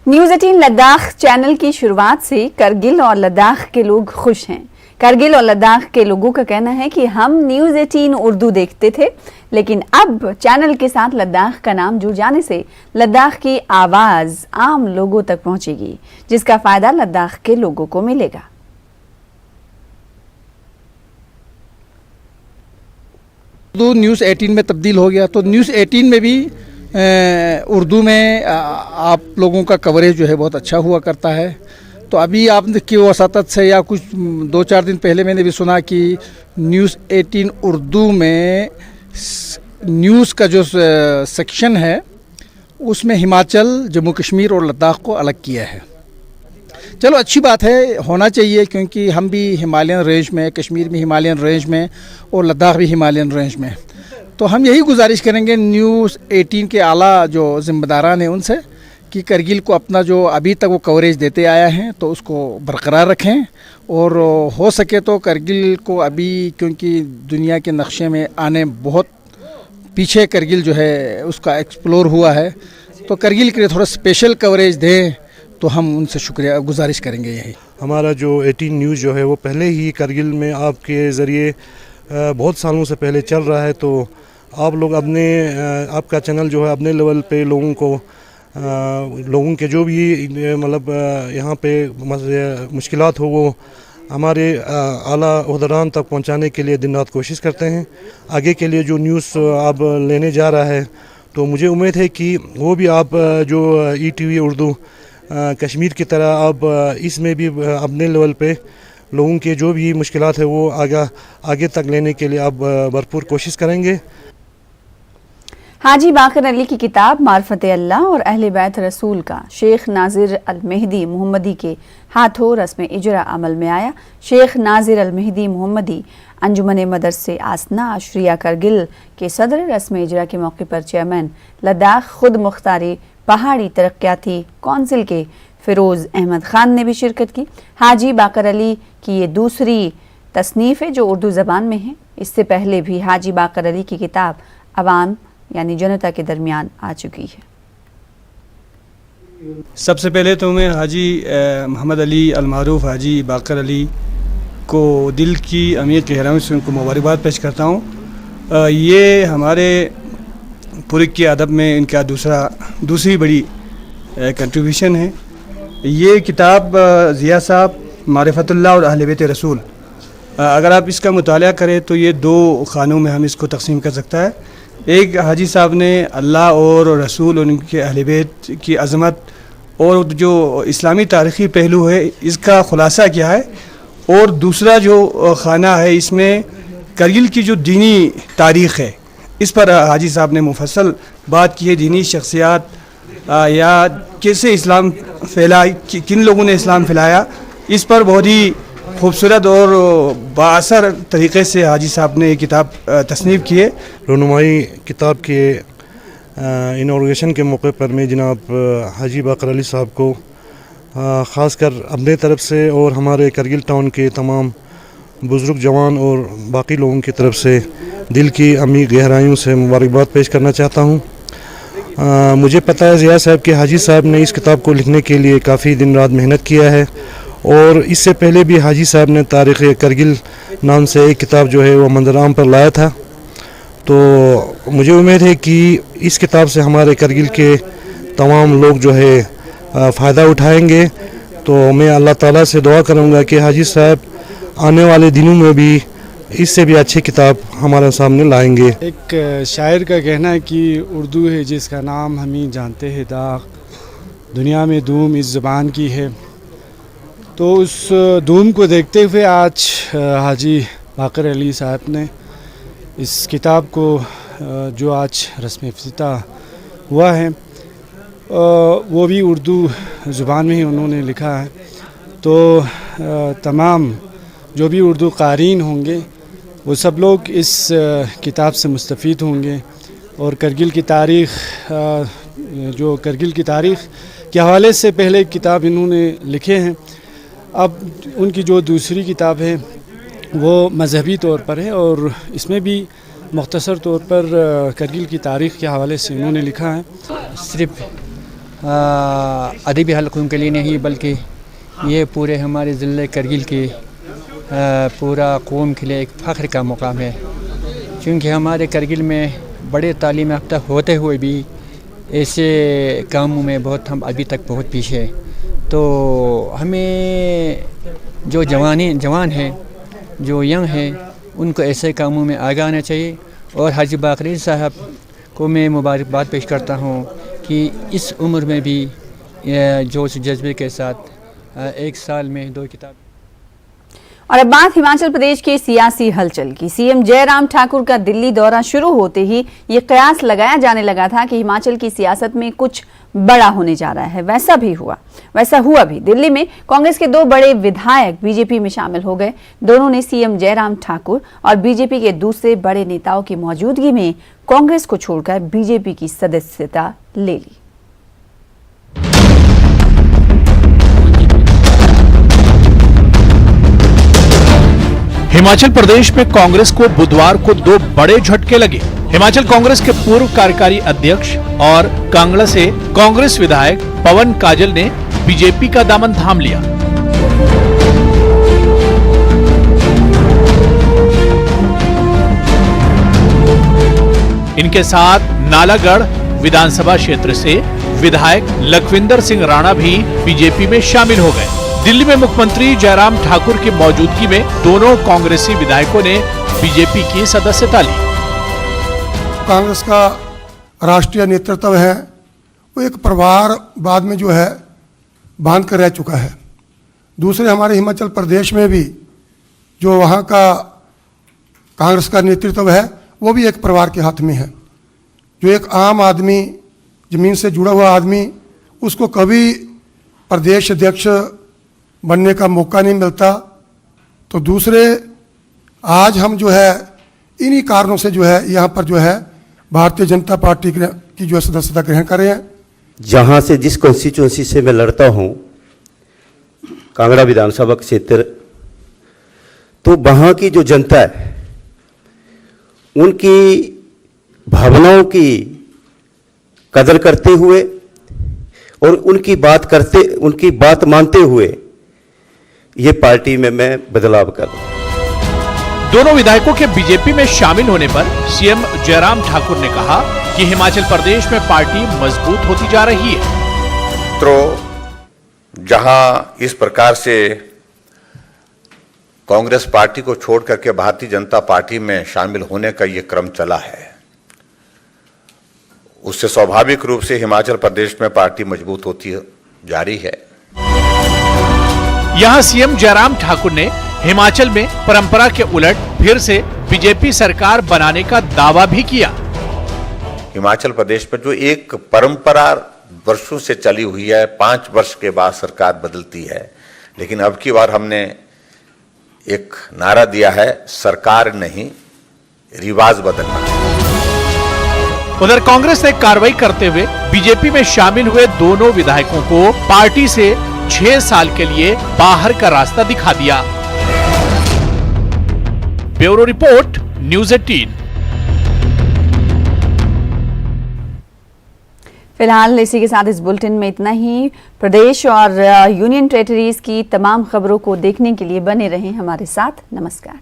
News 18 Ladakh channel की शुरुआत से करगिल और लद्दाख के लोग खुश हैं। करगिल और लद्दाख के लोगों का कहना है कि हम न्यूज़ 18 उर्दू देखते थे, लेकिन अब चैनल के साथ लद्दाख का नाम जुड़ जाने से लद्दाख की आवाज़ आम लोगों तक पहुंचेगी, जिसका फायदा लद्दाख के लोगों को मिलेगा। उर्दू न्यूज़ 18 में तब्दील हो गया, तो न्यूज़ 18 में भी उर्दू में आप लोगों का कवरेज जो है बहुत अच्छा हुआ करता है। तो अभी आपकी वसातत से या कुछ 2-4 दिन पहले मैंने भी सुना कि न्यूज़ 18 उर्दू में न्यूज़ का जो सेक्शन है उसमें हिमाचल, जम्मू कश्मीर और लद्दाख को अलग किया है। चलो अच्छी बात है, होना चाहिए, क्योंकि हम भी हिमालयन रेंज में, कश्मीर भी हिमालयन रेंज में और लद्दाख भी हिमालयन रेंज में। तो हम यही गुजारिश करेंगे न्यूज़ 18 के आला जो ज़िम्मेदारान हैं उनसे कि करगिल को अपना जो अभी तक वो कवरेज देते आया हैं तो उसको बरकरार रखें, और हो सके तो करगिल को अभी, क्योंकि दुनिया के नक्शे में आने बहुत पीछे करगिल जो है उसका एक्सप्लोर हुआ है, तो करगिल के लिए थोड़ा स्पेशल कवरेज दें, तो हम उनसे शुक्रिया गुजारिश करेंगे। यही हमारा जो 18 न्यूज़ जो है वो पहले ही करगिल में आपके ज़रिए बहुत सालों से पहले चल रहा है। तो आप लोग आपका चैनल जो है अपने लेवल पे लोगों के जो भी मतलब यहाँ पे मुश्किलात हो वो हमारे आला ओहदेदारान तक पहुँचाने के लिए दिन रात कोशिश करते हैं। आगे के लिए जो न्यूज़ आप लेने जा रहा है तो मुझे उम्मीद है कि वो भी आप जो ETV उर्दू कश्मीर की तरह आप इसमें भी अपने लेवल पे लोगों के जो भी मुश्किलात है वो आगे तक लेने के लिए आप भरपूर कोशिश करेंगे। हाजी बाकर अली की किताब मार्फत अल्लाह और अहले बैत रसूल का शेख नाजिर अल मेहदी मोहम्मदी के हाथों रस्म इजरा अमल में आया। शेख नाजिर अल मेहदी मोहम्मदी अंजुमन मदरसे आसना अशरिया करगिल के सदर रस्म इजरा के मौके पर चेयरमैन लद्दाख खुद मुख्तारी पहाड़ी तरक्याती कौंसिल के फिरोज़ अहमद खान ने भी शिरकत की। हाजी बाकर अली की ये दूसरी तसनीफ़ है जो उर्दू ज़बान में है। इससे पहले भी हाजी बाकर अली की किताब अवाम यानी जनता के दरमियान आ चुकी है। सबसे पहले तो मैं हाजी मोहम्मद अली अलमारूफ हाजी बाकर अली को दिल की अमीर गहराइयों से उनको मुबारकबाद पेश करता हूँ। ये हमारे पूरे के अदब में इनका दूसरी बड़ी कंट्रीब्यूशन है। ये किताब ज़िया साहब मारिफतुल्लाह और अहले बैत रसूल, अगर आप इसका मुताला करें तो ये 2 खानों में हम इसको तकसीम कर सकता है। एक हाजी साहब ने अल्लाह और रसूल और उनके अहले बैत की अज़मत और जो इस्लामी तारीख़ी पहलू है इसका ख़ुलासा किया है, और दूसरा जो खाना है इसमें करगिल की जो दीनी तारीख़ है इस पर हाजी साहब ने मुफस्सल बात की है। दीनी शख्सियात या कैसे इस्लाम फैला, किन लोगों ने इस्लाम फैलाया, इस पर बहुत ही खूबसूरत और बाअसर तरीक़े से हाजी साहब ने किताब तसनीफ़ की है। रहनुमाई किताब के इनॉग्रेशन के मौके पर मैं जनाब हाजी बाकर अली साहब को ख़ासकर अपने तरफ से और हमारे करगिल टाउन के तमाम बुज़ुर्ग जवान और बाकी लोगों की तरफ से दिल की अमीर गहराइयों से मुबारकबाद पेश करना चाहता हूँ। मुझे पता है ज़िया साहब कि हाजी साहब ने इस किताब को लिखने के लिए काफ़ी दिन रात मेहनत किया है, और इससे पहले भी हाजी साहब ने तारीख़ करगिल नाम से एक किताब जो है वो मंजराम पर लाया था। तो मुझे उम्मीद है कि इस किताब से हमारे करगिल के तमाम लोग जो है फ़ायदा उठाएंगे। तो मैं अल्लाह ताला से दुआ करूँगा कि हाजी साहब आने वाले दिनों में भी इससे भी अच्छी किताब हमारे सामने लाएंगे। एक शायर का कहना है कि उर्दू है जिसका नाम हम ही जानते हैं दाग, दुनिया में धूम इस ज़बान की है। तो उस धूम को देखते हुए आज हाजी बाकर अली साहब ने इस किताब को जो आज रस्म इफ्तिताह हुआ है वो भी उर्दू ज़ुबान में ही उन्होंने लिखा है। तो तमाम जो भी उर्दू क़ारीन होंगे वो सब लोग इस किताब से मुस्तफ़ीद होंगे, और करगिल की तारीख़ जो करगिल की तारीख़ के हवाले से पहले किताब इन्होंने लिखे हैं। अब उनकी जो दूसरी किताब है वो मजहबी तौर पर है, और इसमें भी मुख्तसर तौर पर करगिल की तारीख़ के हवाले से उन्होंने लिखा है। सिर्फ अदबी हलकों के लिए नहीं बल्कि ये पूरे हमारे ज़िले करगिल के पूरा कौम के लिए एक फ़ख्र का मुकाम है, क्योंकि हमारे करगिल में बड़े तालीम याफ्ता होते हुए भी ऐसे कामों में बहुत हम अभी तक बहुत पीछे हैं। तो हमें जो जवान हैं, जो यंग हैं, उनको ऐसे कामों में आगे आना चाहिए। और हाजी बाकर अली साहब को मैं मुबारकबाद पेश करता हूँ कि इस उम्र में भी जोश जज्बे के साथ 1 साल में 2 किताब। और अब बात हिमाचल प्रदेश के सियासी हलचल की। सीएम जयराम ठाकुर का दिल्ली दौरा शुरू होते ही ये कयास लगाया जाने लगा था कि हिमाचल की सियासत में कुछ बड़ा होने जा रहा है। वैसा हुआ भी। दिल्ली में कांग्रेस के 2 बड़े विधायक बीजेपी में शामिल हो गए। दोनों ने सीएम जयराम ठाकुर और बीजेपी के दूसरे बड़े नेताओं की मौजूदगी में कांग्रेस को छोड़कर बीजेपी की सदस्यता ले ली। हिमाचल प्रदेश में कांग्रेस को बुधवार को 2 बड़े झटके लगे। हिमाचल कांग्रेस के पूर्व कार्यकारी अध्यक्ष और कांगड़ा से कांग्रेस विधायक पवन काजल ने बीजेपी का दामन थाम लिया। इनके साथ नालागढ़ विधानसभा क्षेत्र से विधायक लखविंदर सिंह राणा भी बीजेपी में शामिल हो गए। दिल्ली में मुख्यमंत्री जयराम ठाकुर की मौजूदगी में दोनों कांग्रेसी विधायकों ने बीजेपी की सदस्यता ली। कांग्रेस का राष्ट्रीय नेतृत्व है वो एक परिवार बाद में जो है बांध कर रह चुका है। दूसरे हमारे हिमाचल प्रदेश में भी जो वहाँ का कांग्रेस का नेतृत्व है वो भी एक परिवार के हाथ में है। जो एक आम आदमी, ज़मीन से जुड़ा हुआ आदमी, उसको कभी प्रदेश अध्यक्ष बनने का मौका नहीं मिलता। तो दूसरे आज हम जो है इन्हीं कारणों से जो है यहाँ पर जो है भारतीय जनता पार्टी की जो है सदस्यता ग्रहण कर रहे हैं। जहाँ से जिस कॉन्स्टिट्यूंसी से मैं लड़ता हूँ, कांगड़ा विधानसभा क्षेत्र, तो वहाँ की जो जनता है उनकी भावनाओं की कदर करते हुए और उनकी बात मानते हुए ये पार्टी में मैं बदलाव कर रहा हूं। दोनों विधायकों के बीजेपी में शामिल होने पर सीएम जयराम ठाकुर ने कहा कि हिमाचल प्रदेश में पार्टी मजबूत होती जा रही है। तो जहां इस प्रकार से कांग्रेस पार्टी को छोड़ करके भारतीय जनता पार्टी में शामिल होने का ये क्रम चला है, उससे स्वाभाविक रूप से हिमाचल प्रदेश में पार्टी मजबूत होती जा रही है। यहां सीएम जयराम ठाकुर ने हिमाचल में परंपरा के उलट फिर से बीजेपी सरकार बनाने का दावा भी किया। हिमाचल प्रदेश में जो एक परंपरा वर्षों से चली हुई है, 5 वर्ष के बाद सरकार बदलती है, लेकिन अब की बार हमने एक नारा दिया है, सरकार नहीं रिवाज बदलना है। उधर कांग्रेस ने कार्रवाई करते हुए बीजेपी में शामिल हुए दोनों विधायकों को पार्टी से 6 साल के लिए बाहर का रास्ता दिखा दिया। Bureau report, news 18। फिलहाल इसी के साथ इस बुलेटिन में इतना ही। प्रदेश और यूनियन टेरिटरीज की तमाम खबरों को देखने के लिए बने रहें हमारे साथ। नमस्कार।